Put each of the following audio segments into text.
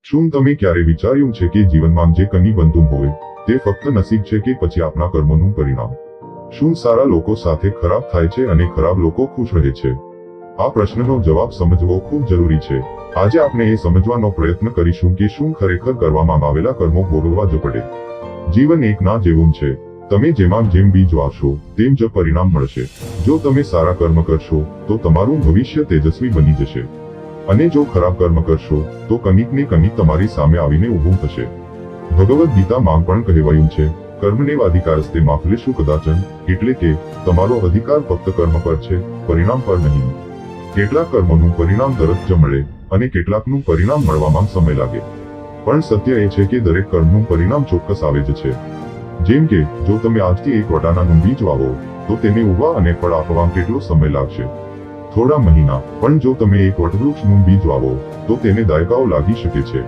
શું તમે ક્યારે વિચાર્યું છે કે જીવનમાં જે કંઈ બનતું હોય તે ફક્ત નસીબ છે કે પછી આપણા કર્મોનું પરિણામ? શું સારા લોકો સાથે ખરાબ થાય છે અને ખરાબ લોકો ખુશ રહે છે? આ પ્રશ્નનો જવાબ સમજવો ખૂબ જરૂરી છે. આજે આપણે એ સમજવાનો પ્રયત્ન કરીશું કે શું ખરેખર કરવામાં આવેલા કર્મો ભોગવવા જ પડે. જીવન એક ના જેવું છે. તમે જેમ બીજ વાવશો તેમ જ પરિણામ મળશે. જો તમે સારા કર્મ કરશો તો તમારું ભવિષ્ય તેજસ્વી બની જશે, અને જો ખરાબ કર્મ કરશો તો કનિક ને કનિક તમારી સામે આવીને ઊભું થશે. ભગવદ્ ગીતામાં પણ કહેવાયું છે, કર્મને વાધિકારસ્તે મા ફલેષુ કદાચન, એટલે કે તમારો અધિકાર ફક્ત કર્મ પર છે, પરિણામ પર નહીં. કેટલાક કર્મોનું પરિણામ તરત જ મળે અને કેટલાકનું પરિણામ મળવામાં સમય લાગે. પણ સત્ય એ છે કે દરેક કર્મનું પરિણામ ચોક્કસ આવે જ છે. જેમ કે જો તમે આજથી એક વટાણાનું બીજ વાવો તો તેને ઉગવા અને ફળ આપવા કેટલો સમય લાગશે? થોડા મહિના. પણ જો તમે એક વટવૃક્ષનું બીજ વાવો તો તેને દાયકાઓ લાગી શકે છે.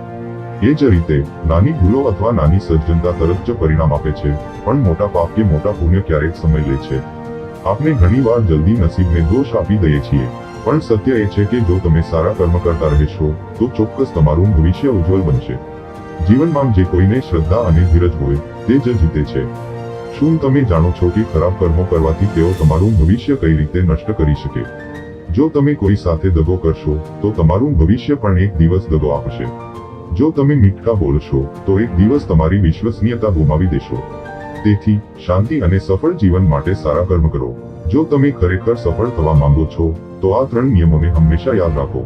એ જ રીતે નાની ભૂલો અથવા નાની સજ્જનતા તરત જ પરિણામ આપે છે, પણ મોટા પાપ કે મોટા પુણ્ય ક્યારેક સમય લે છે. આપણે ઘણીવાર જલ્દી નસીબને દોષ આપી દઈએ છીએ, પણ સત્ય એ છે કે જો તમે સારા કર્મ કરતા રહેશો તો ચોક્કસ તમારું ભવિષ્ય ઉજ્જવલ બનશે. જીવનમાં જે કોઈને શ્રદ્ધા અને ધીરજ હોય તે જ જીતે છે. શું તમે જાણો છો કે ખરાબ કર્મો કરવાથી તેઓ તમારું ભવિષ્ય કઈ રીતે નષ્ટ કરી શકે? જો તમે કોઈ સાથે દગો કરશો તો તમારું ભવિષ્ય પણ એક દિવસ દગો આપશે. જો તમે મીઠા બોલશો તો એક દિવસ તમારી વિશ્વસનીયતા ગુમાવી દેશો. તેથી શાંતિ અને સફળ જીવન માટે સારા કર્મ કરો. જો તમે ખરેખર સફળ થવા માંગો છો તો આ 3 નિયમોને હંમેશા યાદ રાખો.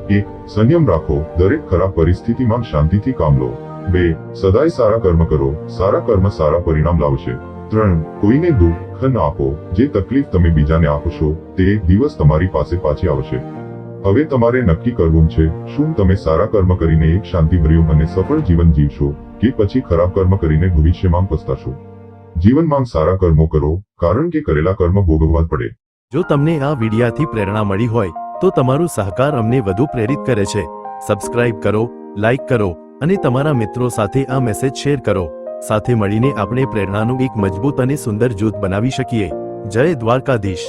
1. સંયમ રાખો, દરેક ખરાબ પરિસ્થિતિમાં શાંતિથી કામ લો. 2. સદાય સારા કર્મ કરો, સારા કર્મ સારા પરિણામ લાવશે. 3. કોઈને દુઃખ ન આપો, જે તકલીફ તમે બીજાને આપશો તે એક દિવસ તમારી પાસે પાછી આવશે. હવે તમારે નક્કી કરવું છે, શું તમે સારા કર્મ કરીને એક શાંતિભર્યું અને સફળ જીવન જીવશો કે પછી ખરાબ કર્મ કરીને ભવિષ્યમાં પસ્તાશો? જીવનમાં સારા કર્મો કરો, કારણ કે કરેલા કર્મ ભોગવવા જ પડે. જો તમને આ વિડિયાથી પ્રેરણા મળી હોય તો તમારું સહકાર અમને વધુ પ્રેરિત કરે છે. સબસ્ક્રાઇબ કરો, લાઇક કરો અને તમારા મિત્રો સાથે આ મેસેજ શેર કરો. સાથે મળીને આપણે પ્રેરણાનું એક મજબૂત અને સુંદર જૂથ બનાવી શકીએ. જય દ્વારકાધીશ.